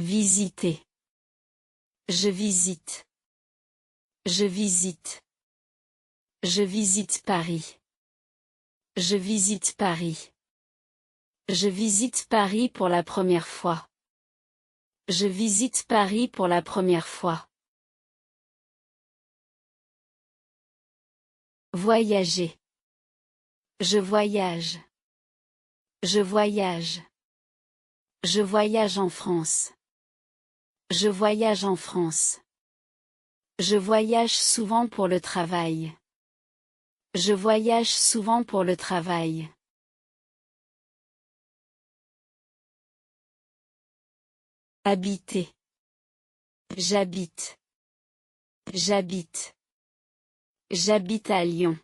Visiter. Je visite. Je visite. Je visite Paris. Je visite Paris. Je visite Paris pour la première fois. Je visite Paris pour la première fois. Voyager. Je voyage. Je voyage. Je voyage en France. Je voyage en France. Je voyage souvent pour le travail. Je voyage souvent pour le travail. Habiter. J'habite. J'habite. J'habite à Lyon.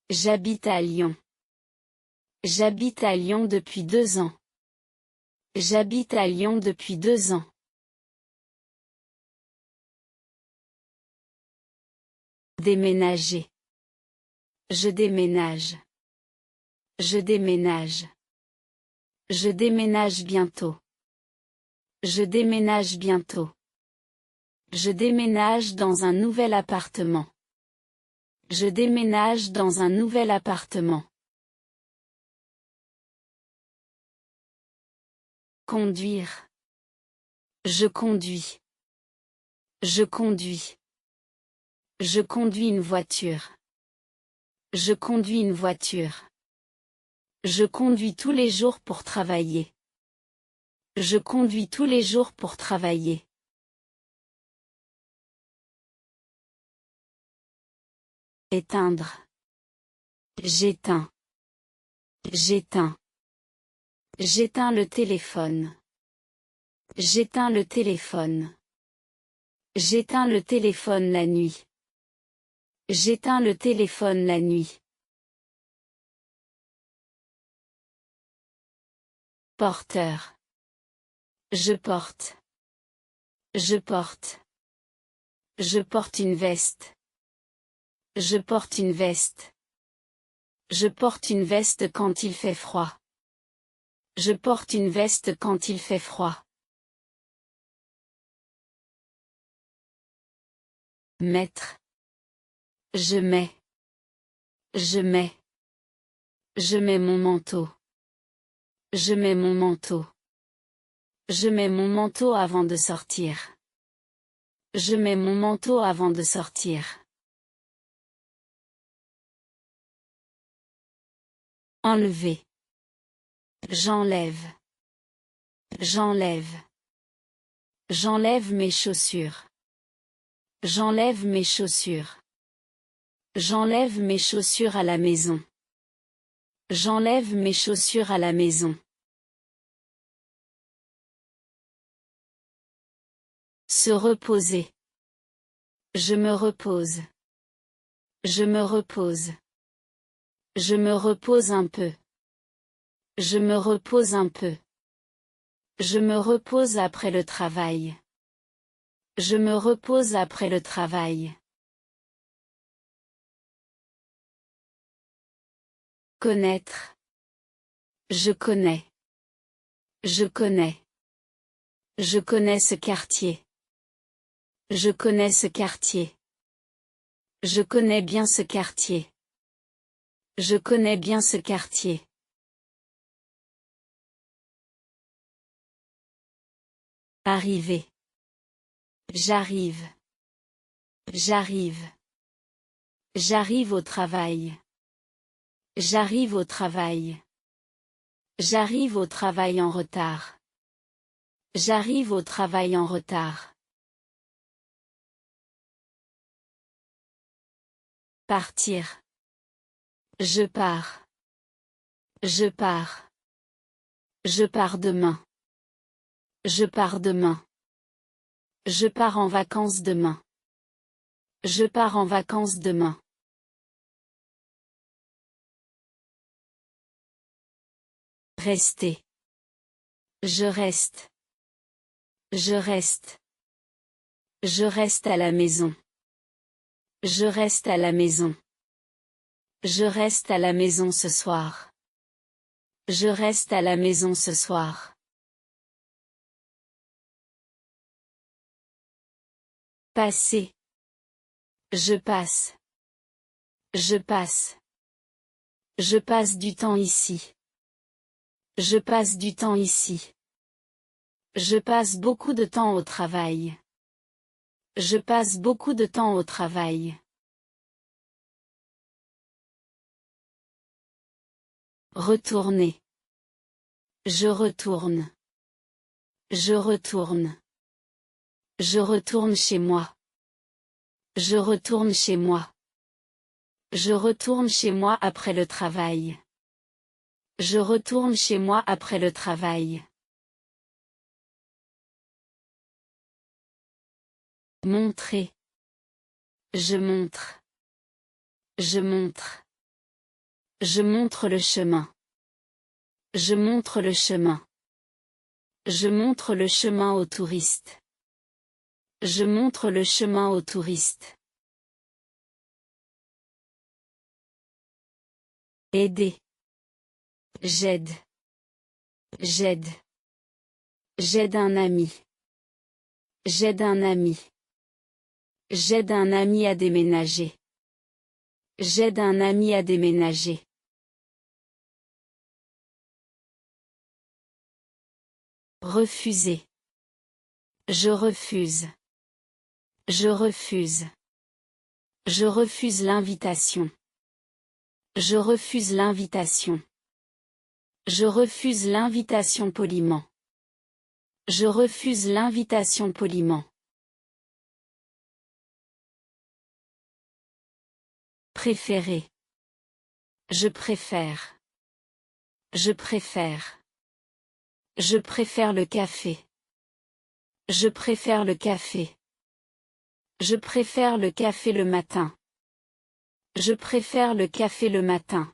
J'habite à Lyon. J'habite à Lyon depuis 2 ans. J'habite à Lyon depuis 2 ans. Déménager. Je déménage. Je déménage. Je déménage bientôt. Je déménage bientôt. Je déménage dans un nouvel appartement. Je déménage dans un nouvel appartement. Conduire. Je conduis. Je conduis. Je conduis une voiture. Je conduis une voiture. Je conduis tous les jours pour travailler. Je conduis tous les jours pour travailler. Éteindre. J'éteins. J'éteins. J'éteins le téléphone. J'éteins le téléphone. J'éteins le téléphone la nuit. J'éteins le téléphone la nuit. Porteur. Je porte. Je porte. Je porte une veste. Je porte une veste. Je porte une veste quand il fait froid. Je porte une veste quand il fait froid. Mettre. Je mets. Je mets. Je mets mon manteau. Je mets mon manteau. Je mets mon manteau avant de sortir. Je mets mon manteau avant de sortir. Enlever. J'enlève. J'enlève. J'enlève mes chaussures. J'enlève mes chaussures. J'enlève mes chaussures à la maison. J'enlève mes chaussures à la maison. Se reposer. Je me repose. Je me repose. Je me repose un peu. Je me repose un peu. Je me repose après le travail. Je me repose après le travail. Connaître. Je connais. Je connais. Je connais ce quartier. Je connais ce quartier. Je connais bien ce quartier. Je connais bien ce quartier. Arriver. J'arrive. J'arrive. J'arrive au travail. J'arrive au travail. J'arrive au travail en retard. J'arrive au travail en retard. Partir. Je pars. Je pars. Je pars demain. Je pars demain. Je pars en vacances demain. Je pars en vacances demain. Rester. Je reste. Je reste. Je reste à la maison. Je reste à la maison. Je reste à la maison ce soir. Je reste à la maison ce soir. Passer. Je passe. Je passe. Je passe du temps ici. Je passe du temps ici. Je passe beaucoup de temps au travail. Je passe beaucoup de temps au travail. Retourner. Je retourne. Je retourne. Je retourne chez moi. Je retourne chez moi. Je retourne chez moi après le travail. Je retourne chez moi après le travail. Montrer. Je montre. Je montre. Je montre le chemin. Je montre le chemin. Je montre le chemin aux touristes. Je montre le chemin aux touristes. Aider. J'aide. J'aide. J'aide un ami. J'aide un ami. J'aide un ami à déménager. J'aide un ami à déménager. Refuser. Je refuse. Je refuse. Je refuse l'invitation. Je refuse l'invitation. Je refuse l'invitation poliment. Je refuse l'invitation poliment. Préférer. Je préfère. Je préfère. Je préfère le café. Je préfère le café. Je préfère le café le matin. Je préfère le café le matin.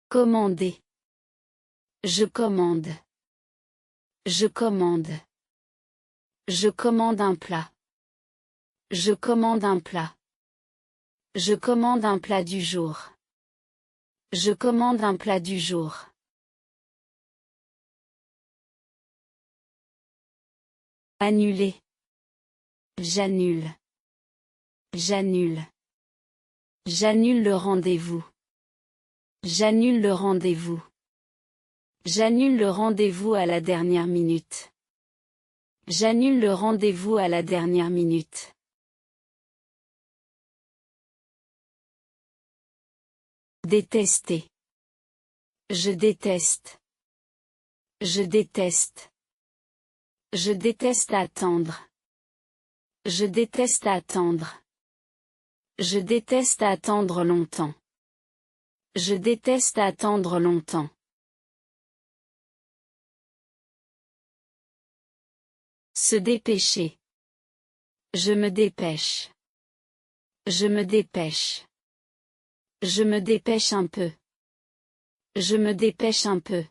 Commander. Je commande. Je commande. Je commande un plat. Je commande un plat. Je commande un plat du jour. Je commande un plat du jour. Annuler. J'annule. J'annule. J'annule le rendez-vous. J'annule le rendez-vous. J'annule le rendez-vous à la dernière minute. J'annule le rendez-vous à la dernière minute. Détester. Je déteste. Je déteste. Je déteste attendre. Je déteste attendre. Je déteste attendre longtemps. Je déteste attendre longtemps. Se dépêcher. Je me dépêche. Je me dépêche. Je me dépêche un peu. Je me dépêche un peu.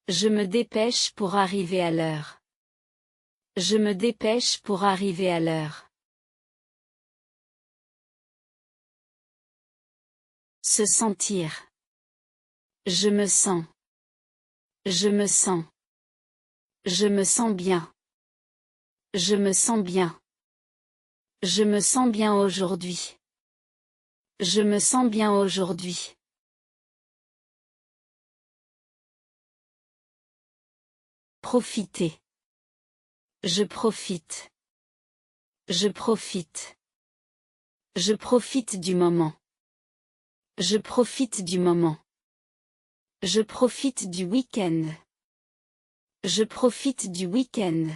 Je me dépêche pour arriver à l'heure. Je me dépêche pour arriver à l'heure. Se sentir. Je me sens. Je me sens. Je me sens bien. Je me sens bien. Je me sens bien aujourd'hui. Je me sens bien aujourd'hui. Profiter. Je profite. Je profite. Je profite du moment. Je profite du moment. Je profite du week-end. Je profite du week-end.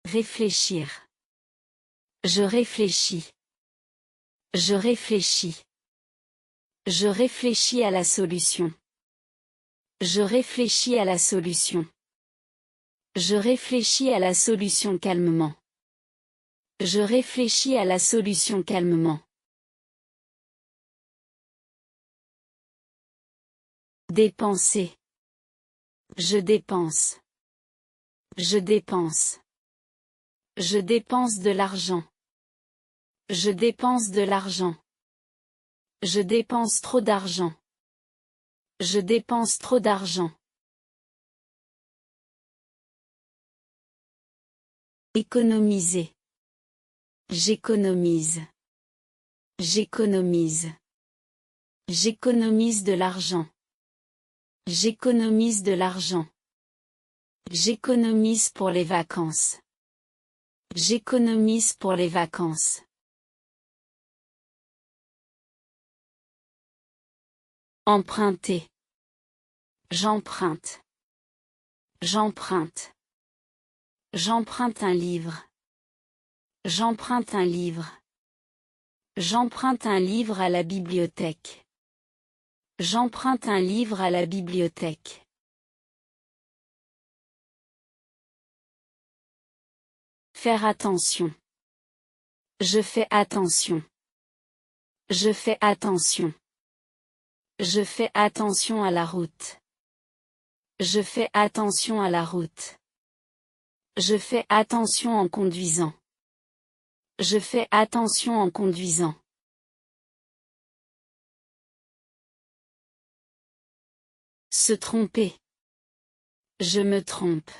Réfléchir. Je réfléchis. Je réfléchis. Je réfléchis à la solution. Je réfléchis à la solution. Je réfléchis à la solution calmement. Je réfléchis à la solution calmement. Dépenser. Je dépense. Je dépense. Je dépense de l'argent. Je dépense de l'argent. Je dépense trop d'argent. Je dépense trop d'argent. Économiser. J'économise. J'économise. J'économise de l'argent. J'économise de l'argent. J'économise pour les vacances. J'économise pour les vacances. Emprunter. J'emprunte. J'emprunte. J'emprunte un livre. J'emprunte un livre. J'emprunte un livre à la bibliothèque. J'emprunte un livre à la bibliothèque. Faire attention. Je fais attention. Je fais attention. Je fais attention à la route. Je fais attention à la route. Je fais attention en conduisant. Je fais attention en conduisant. Se tromper. Je me trompe.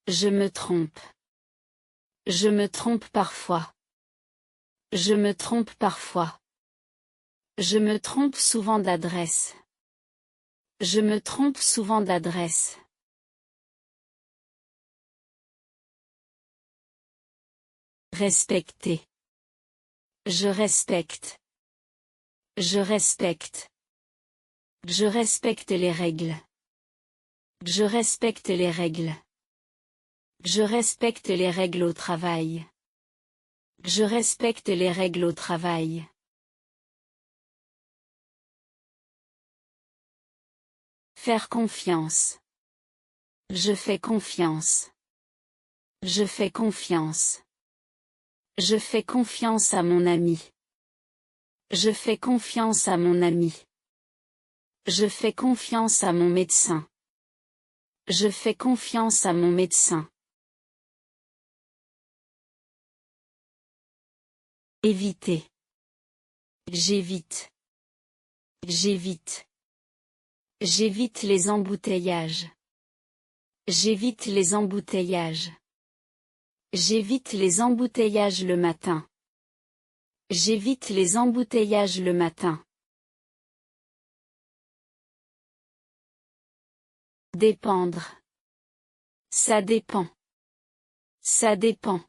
Je me trompe. Je me trompe parfois. Je me trompe parfois. Je me trompe souvent d'adresse. Je me trompe souvent d'adresse. Respecter. Je respecte. Je respecte. Je respecte les règles. Je respecte les règles. Je respecte les règles au travail. Je respecte les règles au travail. Faire confiance. Je fais confiance. Je fais confiance. Je fais confiance à mon ami. Je fais confiance à mon ami. Je fais confiance à mon médecin. Je fais confiance à mon médecin. Éviter. J'évite. J'évite. J'évite les embouteillages. J'évite les embouteillages. J'évite les embouteillages le matin. J'évite les embouteillages le matin. Dépendre. Ça dépend. Ça dépend.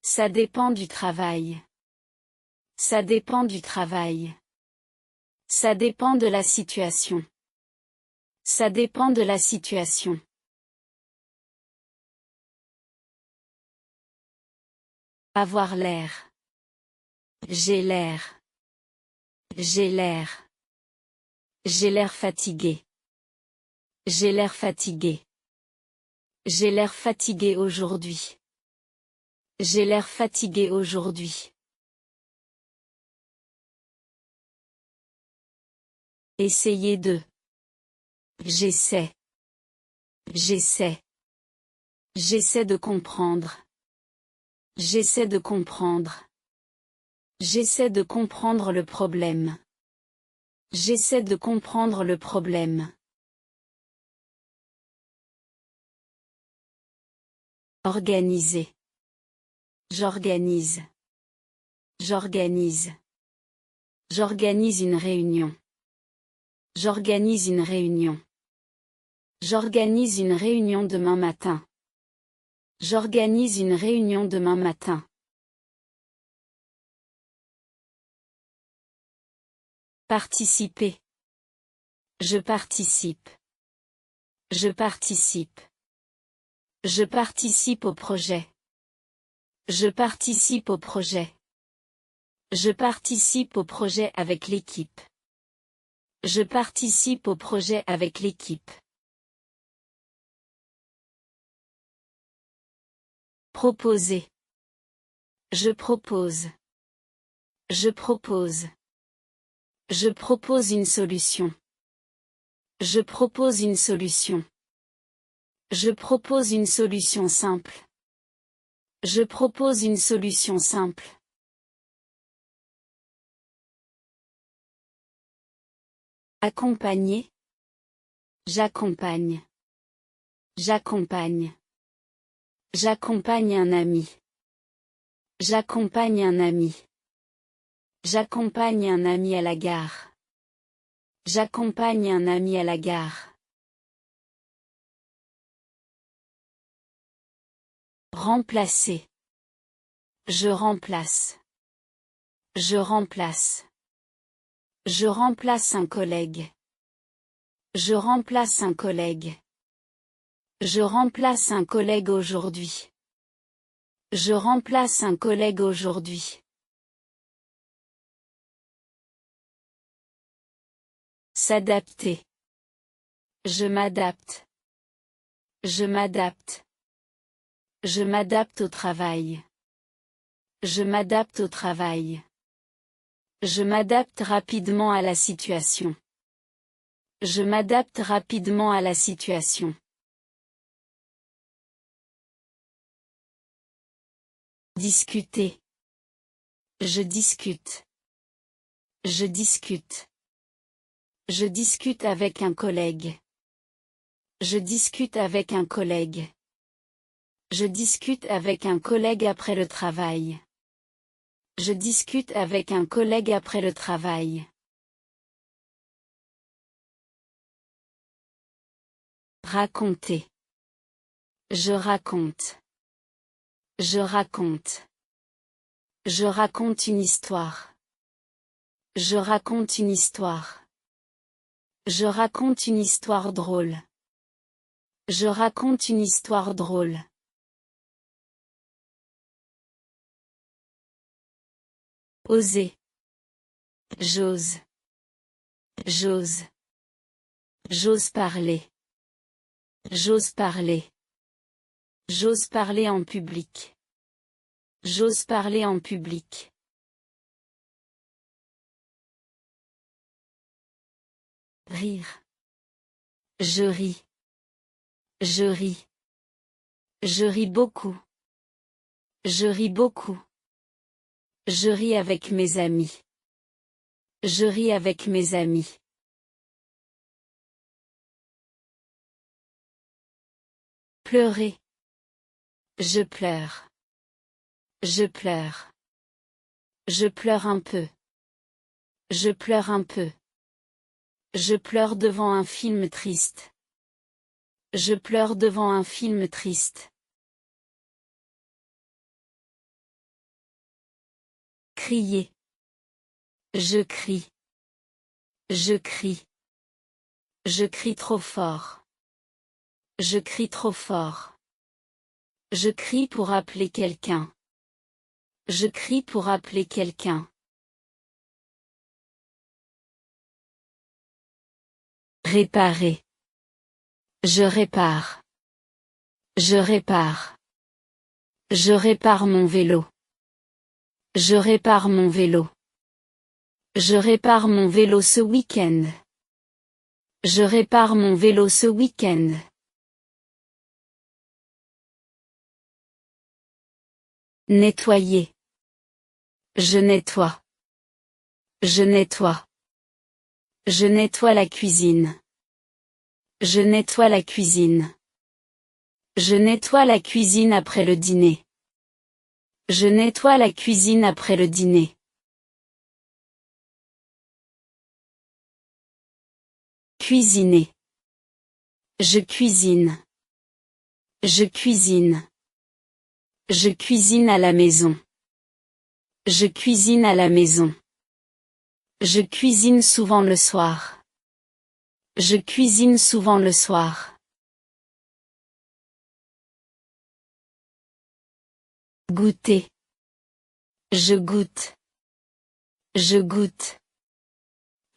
Ça dépend du travail. Ça dépend du travail. Ça dépend de la situation. Ça dépend de la situation. Avoir l'air. J'ai l'air. J'ai l'air. J'ai l'air fatigué. J'ai l'air fatigué. J'ai l'air fatigué aujourd'hui. J'ai l'air fatigué aujourd'hui. Essayer de. J'essaie. J'essaie. J'essaie de comprendre. J'essaie de comprendre. J'essaie de comprendre le problème. J'essaie de comprendre le problème. Organiser. J'organise. J'organise. J'organise une réunion. J'organise une réunion. J'organise une réunion demain matin. J'organise une réunion demain matin. Participer. Je participe. Je participe. Je participe au projet. Je participe au projet. Je participe au projet avec l'équipe. Je participe au projet avec l'équipe. Proposer. Je propose. Je propose. Je propose une solution. Je propose une solution. Je propose une solution simple. Je propose une solution simple. Accompagner. J'accompagne. J'accompagne. J'accompagne un ami. J'accompagne un ami. J'accompagne un ami à la gare. J'accompagne un ami à la gare. Remplacer. Je remplace. Je remplace. Je remplace un collègue. Je remplace un collègue. Je remplace un collègue aujourd'hui. Je remplace un collègue aujourd'hui. S'adapter. Je m'adapte. Je m'adapte. Je m'adapte au travail. Je m'adapte au travail. Je m'adapte rapidement à la situation. Je m'adapte rapidement à la situation. Discuter. Je discute. Je discute. Je discute avec un collègue. Je discute avec un collègue. Je discute avec un collègue après le travail. Je discute avec un collègue après le travail. Raconter. Je raconte. Je raconte. Je raconte une histoire. Je raconte une histoire. Je raconte une histoire drôle. Je raconte une histoire drôle. Oser. J'ose. J'ose. J'ose parler. J'ose parler. J'ose parler en public. J'ose parler en public. Rire. Je ris. Je ris. Je ris beaucoup. Je ris beaucoup. Je ris avec mes amis. Je ris avec mes amis. Pleurer. Je pleure. Je pleure. Je pleure un peu. Je pleure un peu. Je pleure devant un film triste. Je pleure devant un film triste. Crier. Je crie. Je crie. Je crie trop fort. Je crie trop fort. Je crie pour appeler quelqu'un. Je crie pour appeler quelqu'un. Réparer. Je répare. Je répare. Je répare mon vélo. Je répare mon vélo. Je répare mon vélo ce week-end. Je répare mon vélo ce week-end. Nettoyer. Je nettoie. Je nettoie. Je nettoie la cuisine. Je nettoie la cuisine. Je nettoie la cuisine après le dîner. Je nettoie la cuisine après le dîner. Cuisiner. Je cuisine. Je cuisine. Je cuisine à la maison. Je cuisine à la maison. Je cuisine souvent le soir. Je cuisine souvent le soir. Goûter. Je goûte. Je goûte.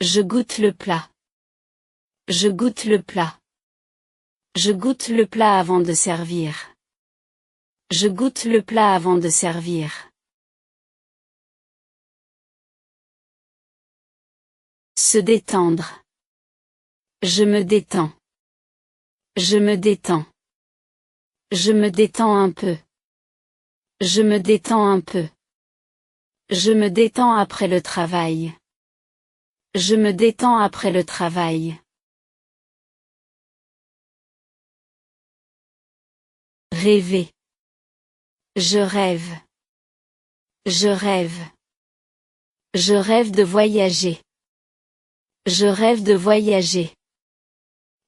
Je goûte le plat. Je goûte le plat. Je goûte le plat avant de servir. Je goûte le plat avant de servir. Se détendre. Je me détends. Je me détends. Je me détends un peu. Je me détends un peu. Je me détends après le travail. Je me détends après le travail. Rêver. Je rêve. Je rêve. Je rêve de voyager. Je rêve de voyager.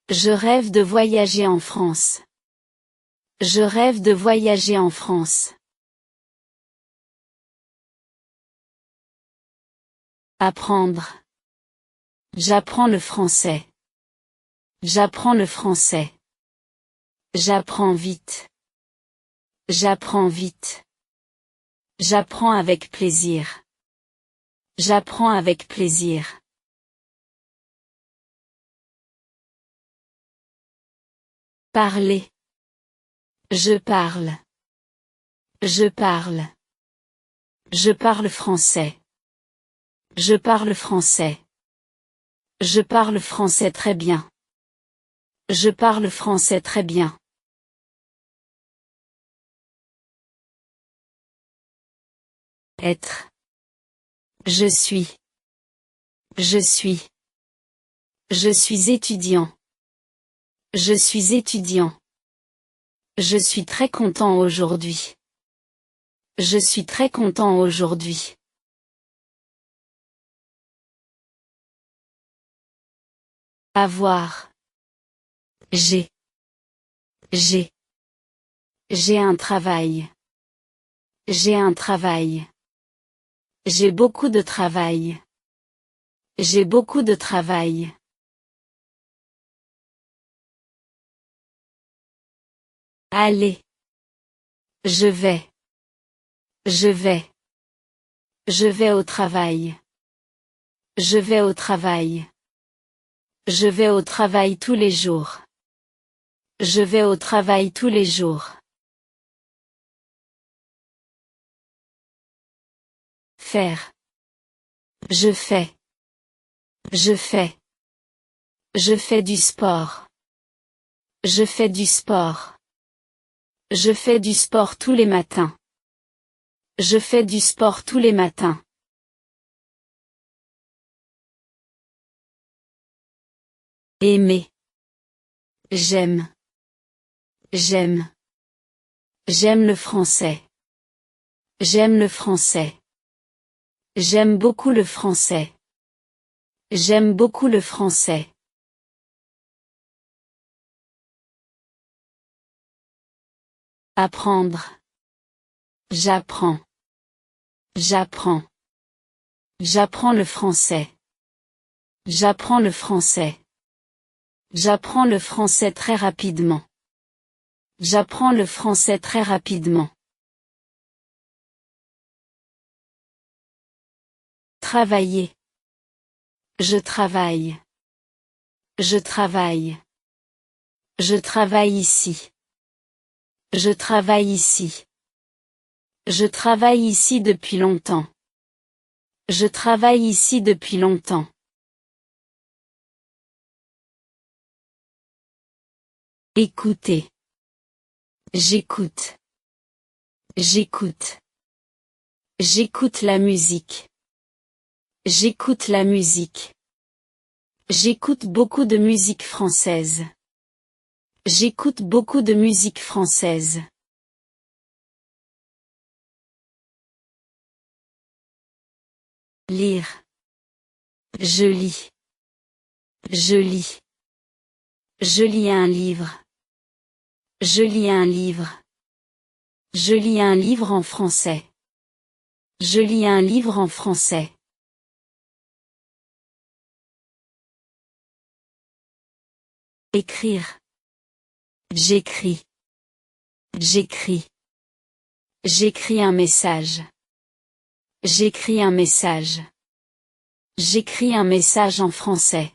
Je rêve de voyager en France. Je rêve de voyager en France. Apprendre. J'apprends le français. J'apprends le français. J'apprends vite. J'apprends vite. J'apprends avec plaisir. J'apprends avec plaisir. Parler. Je parle. Je parle. Je parle français. Je parle français. Je parle français très bien. Je parle français très bien. Être. Je suis. Je suis. Je suis étudiant. Je suis étudiant. Je suis très content aujourd'hui. Je suis très content aujourd'hui. Avoir. J'ai. J'ai. J'ai un travail. J'ai un travail. J'ai beaucoup de travail. J'ai beaucoup de travail. Aller. Je vais. Je vais. Je vais au travail. Je vais au travail. Je vais au travail tous les jours. Je vais au travail tous les jours. Faire. Je fais. Je fais. Je fais du sport. Je fais du sport. Je fais du sport tous les matins. Je fais du sport tous les matins. Aimer. J'aime. J'aime. J'aime le français. J'aime le français. J'aime beaucoup le français. J'aime beaucoup le français. Apprendre. J'apprends. J'apprends. J'apprends le français. J'apprends le français. J'apprends le français très rapidement. J'apprends le français très rapidement. Travailler. Je travaille. Je travaille. Je travaille ici. Je travaille ici. Je travaille ici depuis longtemps. Je travaille ici depuis longtemps. Écouter. J'écoute. J'écoute. J'écoute la musique. J'écoute la musique. J'écoute beaucoup de musique française. J'écoute beaucoup de musique française. Lire. Je lis. Je lis. Je lis un livre. Je lis un livre. Je lis un livre en français. Je lis un livre en français. Écrire. J'écris. J'écris. J'écris un message. J'écris un message. J'écris un message en français.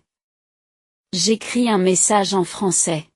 J'écris un message en français.